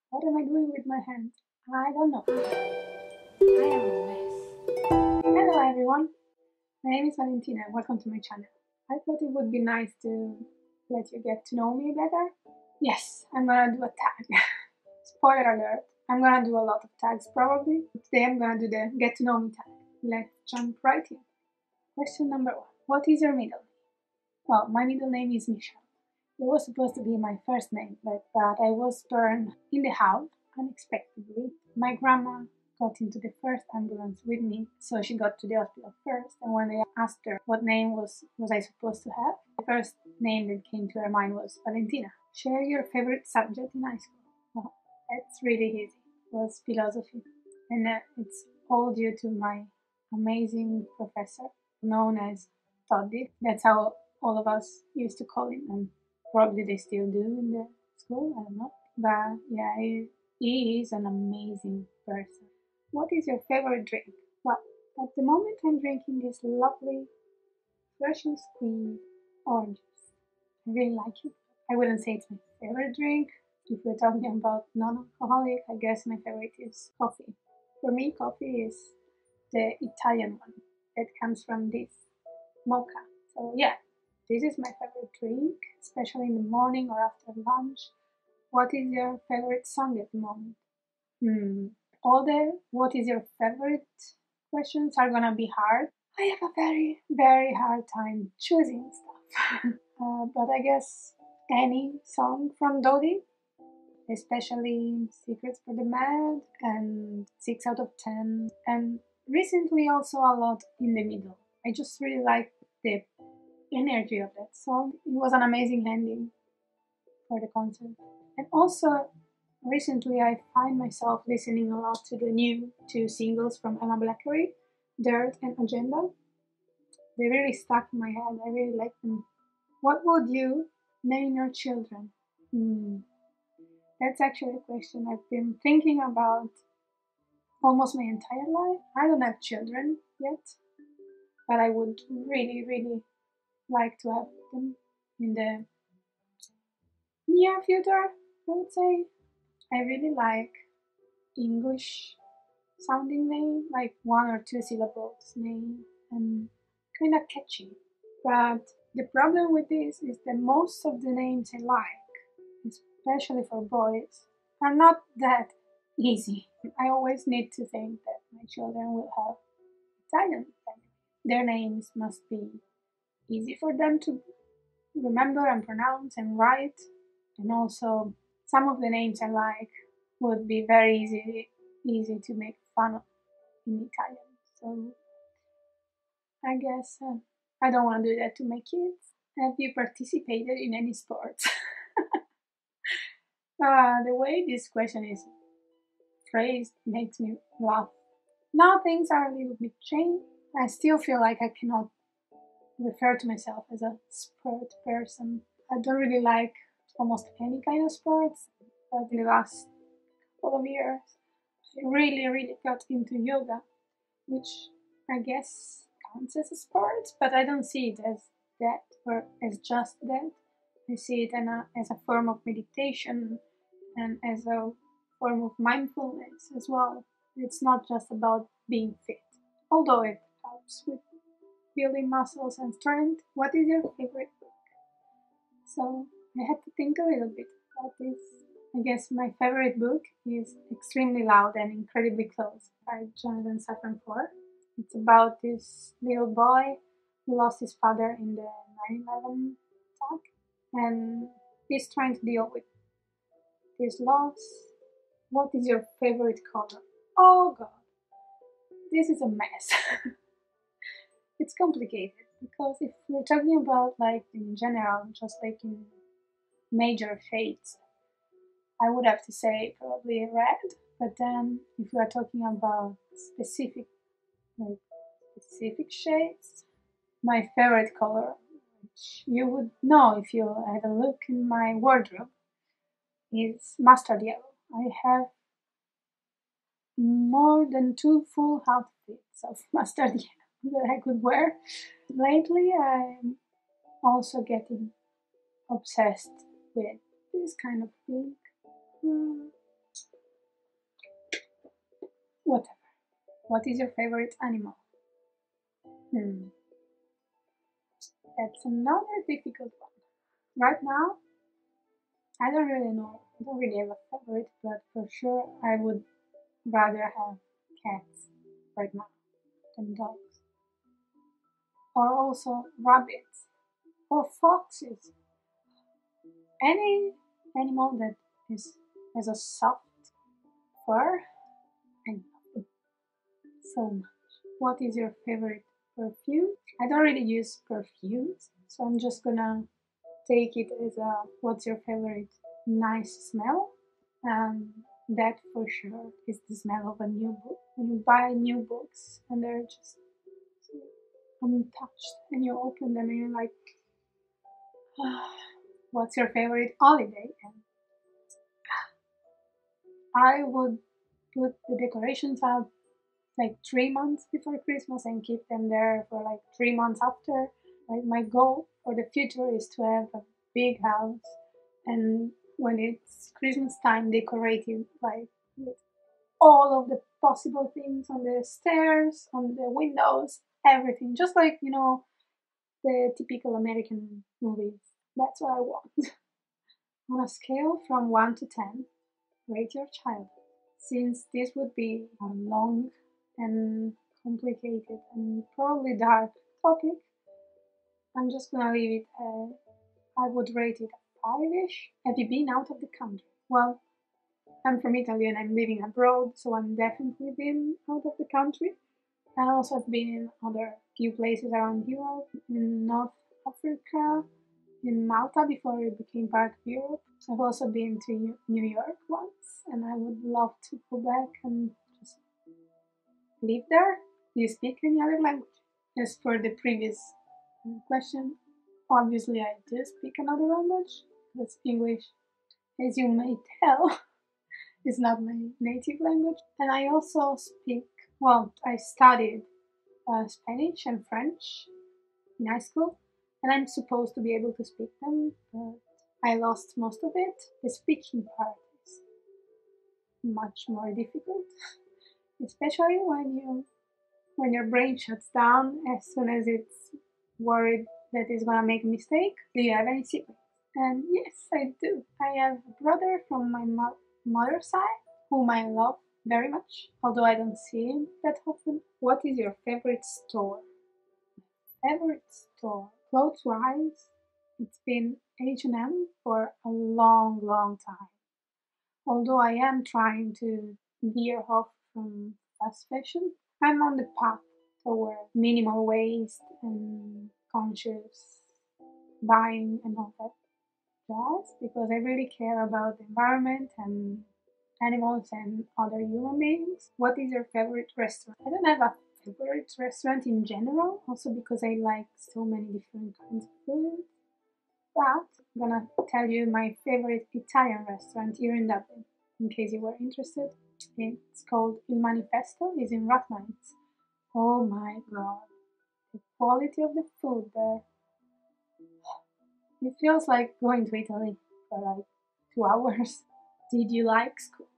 What am I doing with my hand? I don't know. I am a mess. Hello everyone. My name is Valentina and welcome to my channel. I thought it would be nice to let you get to know me better. Yes, I'm gonna do a tag. Spoiler alert. I'm gonna do a lot of tags probably. Today I'm gonna do the get to know me tag. Let's jump right in. Question number 1. What is your middle name? Well, my middle name is Michelle. It was supposed to be my first name, but I was born in the house unexpectedly. My grandma got into the first ambulance with me, so she got to the hospital first. And when they asked her what name was I supposed to have, the first name that came to her mind was Vallentina. Share your favorite subject in high school. Well, that's really easy. It was philosophy, and it's all due to my amazing professor known as Toddy. That's how all of us used to call him, and probably they still do in the school. I don't know, but yeah, he is an amazing person. What is your favorite drink? Well, at the moment I'm drinking this lovely fresh and squeezed orange juice. I really like it. I wouldn't say it's my favorite drink. If we're talking about non-alcoholic, I guess my favorite is coffee. For me, coffee is the Italian one that comes from this mocha. So yeah, this is my favorite drink, especially in the morning or after lunch. What is your favorite song at the moment? All the what is your favorite questions are gonna be hard. I have a very, very hard time choosing stuff. But I guess any song from Dodie, especially Secrets for the Mad and 6 out of 10, and recently also a lot in the middle. I just really like the energy of that song. It was an amazing ending for the concert. And also, recently I find myself listening a lot to the new 2 singles from Emma Blackery, Dirt and Agenda. They really stuck in my head. I really like them. What would you name your children? Hmm. That's actually a question I've been thinking about almost my entire life. I don't have children yet, but I would really, really like to have them in the near future, I would say. I really like English sounding name, like 1 or 2 syllables name, and kind of catchy. But the problem with this is that most of the names I like, especially for boys, are not that easy. I always need to think that my children will have Italian family. Their names must be easy for them to remember and pronounce and write, and also some of the names I like would be very easy to make fun of in Italian. So I guess I don't want to do that to my kids. Have you participated in any sports? The way this question is phrased makes me laugh. Now things are a little bit changed. I still feel like I cannot refer to myself as a sport person. I don't really like almost any kind of sports, but in the last couple of years, I really, really got into yoga, which I guess counts as a sport, but I don't see it as that or as just that. I see it as a form of meditation and as a form of mindfulness as well. It's not just about being fit, although it helps with building muscles and strength. What is your favorite book? So I had to think a little bit about this. I guess my favorite book is Extremely Loud and Incredibly Close by Jonathan Safran Foer. It's about this little boy who lost his father in the 9/11 attack, and he's trying to deal with this loss. What is your favorite color? Oh god, this is a mess. It's complicated because if we're talking about like in general, just like in major shades, I would have to say probably red. But then if we are talking about like specific shades, my favorite color, which you would know if you had a look in my wardrobe, is mustard yellow. I have more than 2 full outfits of mustard yellow that I could wear. Lately, I'm also getting obsessed with this kind of pink. Hmm, What is your favorite animal? Hmm, that's another difficult one. Right now, I don't really know. I don't really have a favorite, but for sure I would rather have cats right now than dogs. Or also rabbits or foxes. Any animal that is has a soft fur, I love it so much. What is your favorite perfume? I don't really use perfumes, so I'm just gonna take it as a what's your favorite nice smell? And that for sure is the smell of a new book. When you buy new books and they're just so untouched and you open them and you're like, ah, what's your favorite holiday? And I would put the decorations out like 3 months before Christmas and keep them there for like 3 months after. Like my goal for the future is to have a big house and when it's Christmas time decorated like with all of the possible things on the stairs, on the windows, everything. Just like, the typical American movies. That's what I want. On a scale from 1 to 10, rate your child. Since this would be a long and complicated and probably dark topic, I'm just gonna leave it. I would rate it a 5-ish. Have you been out of the country? Well, I'm from Italy and I'm living abroad, so I'm definitely been out of the country. I also have been in other few places around Europe, in North Africa, in Malta before it became part of Europe. I've also been to New York once, and I would love to go back and just live there. Do you speak any other language? As for the previous question, obviously I do speak another language. That's English. As you may tell, is not my native language. And I also speak, well, I studied Spanish and French in high school, and I'm supposed to be able to speak them, but I lost most of it. The speaking part is much more difficult, especially when your brain shuts down as soon as it's worried that it's gonna make a mistake. Do you have any siblings? And yes, I do. I have a brother from my mother's side, whom I love very much, although I don't see him that often. What is your favorite store? Favorite store? Clothes wise, it's been H&M for a long, long time. Although I am trying to veer off from fast fashion, I'm on the path toward minimal waste and conscious buying and all that jazz because I really care about the environment and animals and other human beings. What is your favorite restaurant? I don't have a favorite restaurant in general, also because I like so many different kinds of food. But I'm gonna tell you my favorite Italian restaurant here in Dublin, in case you were interested. It's called Il Manifesto, it's in Rathmines. Oh my god, the quality of the food there. It feels like going to Italy for like 2 hours. Did you like school?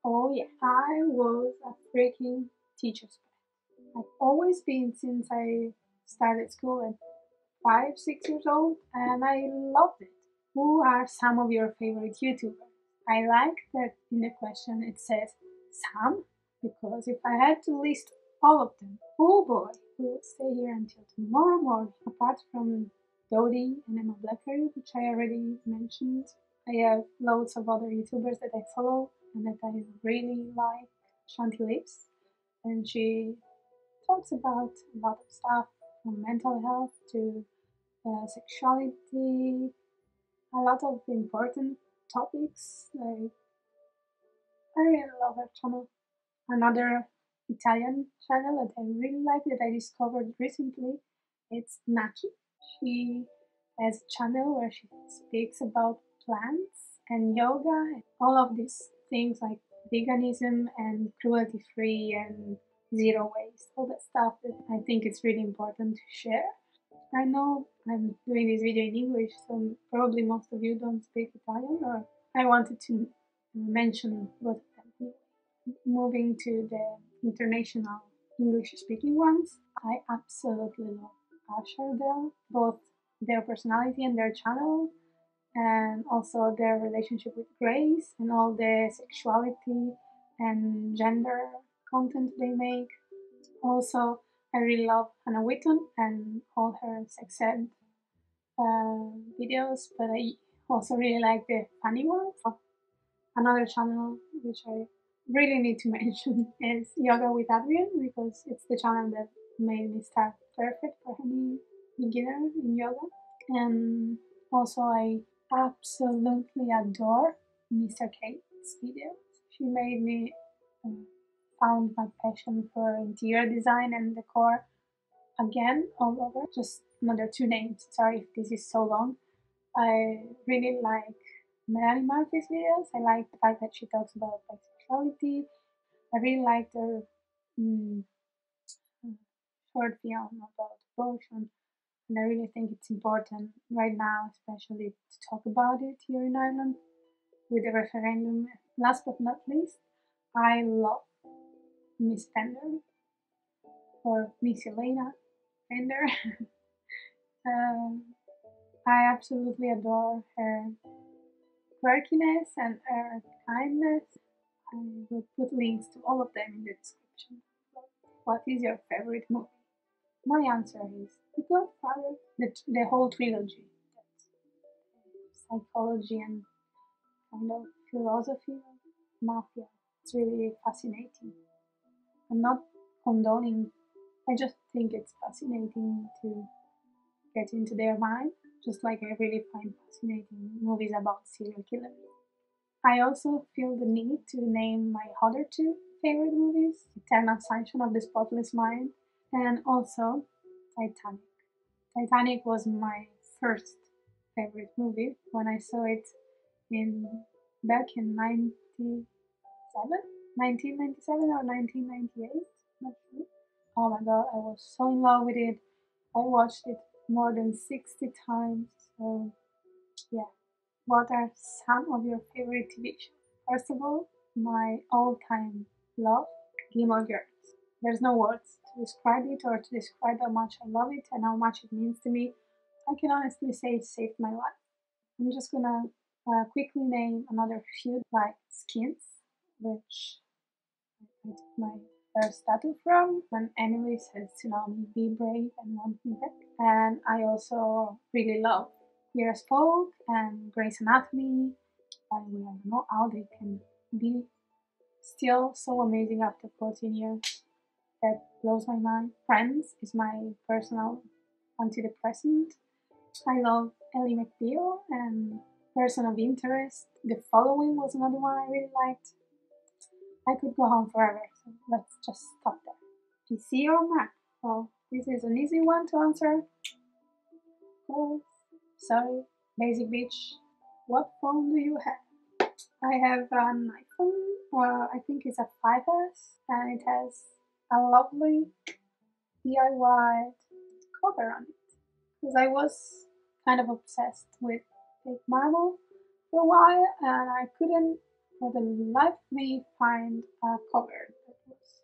Oh yeah, I was a freaking teacher's pet. I've always been since I started school at 5, 6 years old, and I loved it. Who are some of your favorite YouTubers? I like that in the question it says some, because if I had to list all of them, oh boy, we would stay here until tomorrow morning. Apart from Dodie and Emma Blackery, which I already mentioned, I have loads of other YouTubers that I follow and that I really like. Shanti Lips, and she talks about a lot of stuff from mental health to sexuality, a lot of important topics. Like I really love her channel. Another Italian channel that I really like that I discovered recently, it's Naki. She has a channel where she speaks about plants and yoga and all of these things like veganism and cruelty free and zero waste, all that stuff that I think it's really important to share. I know I'm doing this video in English, so probably most of you don't speak Italian, or I wanted to mention both of them. Moving to the international English-speaking ones. I absolutely love Asher, both their personality and their channel, and also their relationship with Grace and all the sexuality and gender content they make. Also, I really love Hannah Witton and all her sex ed videos, but I also really like the funny ones. Another channel which I really need to mention is Yoga with Adrian, because it's the channel that made me start perfect for any beginner in yoga. And also I absolutely adore Mr. Kate's videos. She made me found my passion for interior design and decor again all over. Just another two names. Sorry if this is so long. I really like Melanie Murphy's videos. I like the fact that she talks about bisexuality. I really liked her mm, short film about abortion, and I really think it's important right now, especially to talk about it here in Ireland with the referendum. Last but not least, I love Miss Fender, or Miss Elena Fender. um, I absolutely adore her quirkiness and her kindness. I will put links to all of them in the description. What is your favorite movie? My answer is The Godfather, the whole trilogy. That's psychology and kind of philosophy of mafia. It's really fascinating. I'm not condoning, I just think it's fascinating to get into their mind, just like I really find fascinating movies about serial killers. I also feel the need to name my other two favorite movies, Eternal Sunshine of the Spotless Mind and also Titanic. Titanic was my first favorite movie when I saw it in back in 1997 or 1998, not sure. Oh my god, I was so in love with it. I watched it more than 60 times. So yeah, what are some of your favorite TV shows? First of all, my all-time love, Gilmore Girls. There's no words to describe it or to describe how much I love it and how much it means to me. I can honestly say it saved my life. I'm just gonna quickly name another few, like Skins, which I took my first tattoo from when Emily says to me, be brave and want me back. And I also really love Queer as Folk and Grey's Anatomy. By the way, I don't know how they can be still so amazing after 14 years. That blows my mind. Friends is my personal antidepressant. I love Ellie McBeal and Person of Interest. The Following was another one I really liked. I could go on forever, so let's just stop there. PC or Mac? Well, this is an easy one to answer. Oh, sorry, basic bitch. What phone do you have? I have an iPhone. I think it's a 5S, and it has a lovely DIY cover on it. Because I was kind of obsessed with fake marble for a while, and I couldn't for the life of me find a cover that was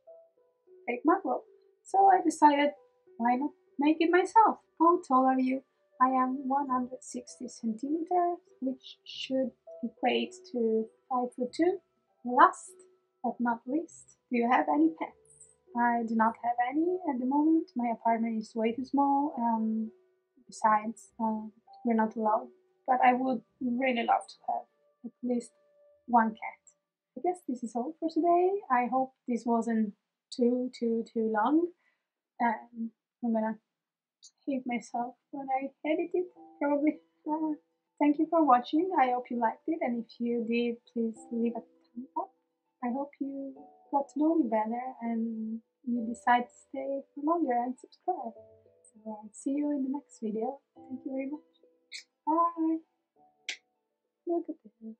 fake marble. So I decided, why not make it myself? How tall are you? I am 160 centimeters, which should equate to 5'2". Last but not least, do you have any pets? I do not have any at the moment. My apartment is way too small. Besides, we're not allowed. But I would really love to have at least one cat. I guess this is all for today. I hope this wasn't too long. I'm gonna hate myself when I edit it, probably. Thank you for watching. I hope you liked it, and if you did, please leave a thumbs up. I hope you got to know me better and you decide to stay for longer and subscribe. So I'll see you in the next video. Thank you very much. Bye. Look at this.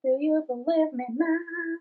Do you believe me now?